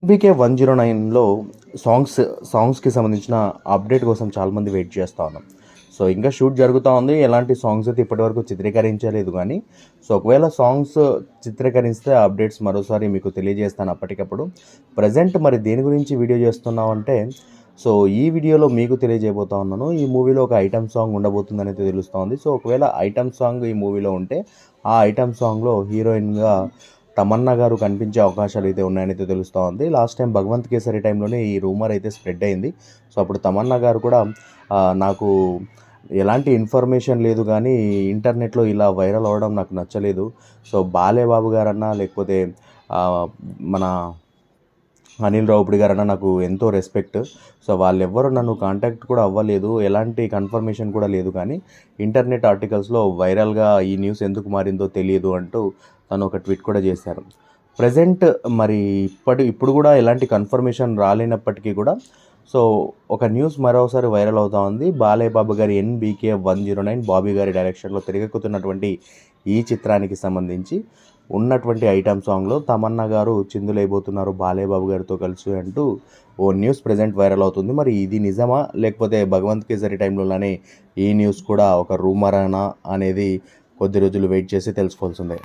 NBK 109లో సాంగ్స్‌కి సంబంధించిన update కోసం చాలామంది వెయిట్ చేస్తా ఉన్నాం. సో, ఇంకా షూట్ జరుగుతా ఉంది. ఎలాంటి సాంగ్స్ అయితే ఇప్పటివరకు చిత్రీకరించలేదు గానీ, సో, ఒకవేళ సాంగ్స్ చిత్రీకరిస్తే ఆ అప్డేట్స్ మరోసారి మీకు తెలియజేస్తాను అప్పటికప్పుడు. ప్రెజెంట్ మరి దేని గురించి వీడియో చేస్తున్నామంటే, సో, ఈ వీడియోలో మీకు తెలియజేయబోతా ఉన్నాను. ఈ మూవీలో ఒక ఐటెమ్ సాంగ్ ఉండబోతుందనైతే తెలుస్తా ఉంది. సో, ఒకవేళ ఐటెమ్ సాంగ్ ఈ మూవీలో ఉంటే, ఆ ఐటెమ్ సాంగ్‌లో హీరోయిన్‌గా తమన్నా గారు కనిపించే అవకాశాలైతే ఉన్నాయనైతే తెలుస్తా ఉంది. లాస్ట్ టైం 'భగవంత్ కేసరి' టైంలోనే ఈ రూమర్ అయితే స్ప్రెడ్ అయింది. సో, అప్పుడు తమన్నా గారు కూడా నాకు ఎలాంటి ఇన్ఫర్మేషన్ లేదు గానీ, ఇంటర్నెట్‌లో ఇలా వైరల్ అవ్వడం నాకు నచ్చలేదు. సో, బాలే బాబు గారన్నా లేకపోతే ఆహ్, మన అనిల్ రావిపూడి గారన్నా నాకు ఎంతో రెస్పెక్ట్. సో, వాళ్ళెవ్వరు నన్ను కాంటాక్ట్ కూడా అవ్వలేదు. ఎలాంటి కన్ఫర్మేషన్ కూడా లేదు కానీ, ఇంటర్నెట్ ఆర్టికల్స్‌లో వైరల్‌గా ఈ న్యూస్ ఎందుకు మారిందో తెలియదు అంటూ తను ఒక ట్వీట్ కూడా చేశారు. ప్రెజెంట్ మరి ఇప్పుడు కూడా ఎలాంటి కన్ఫర్మేషన్ రాలేనప్పటికీ కూడా సో, ఒక న్యూస్ మరోసారి వైరల్ అవుతా ఉంది. బాలయ్య బాబు గారి 'ఎన్‌బీకే 109' బాబీ గారి డైరెక్షన్‌లో తెరకెక్కుతున్నటువంటి ఈ చిత్రానికి సంబంధించి ఉన్నటువంటి ఐటెమ్ సాంగ్‌లో తమన్నా గారు చిందులేయబోతున్నారు బాలయ్య బాబు గారితో కలిసి అంటూ ఓ న్యూస్ ప్రెజెంట్ వైరల్ అవుతుంది. మరి ఇది నిజమా? లేకపోతే 'భగవంత్ కేసరి' టైంలోలానే ఈ న్యూస్ కూడా ఒక రూమరేనా అనేది కొద్ది రోజులు వెయిట్ చేసి తెలుసుకోవాల్సిందే.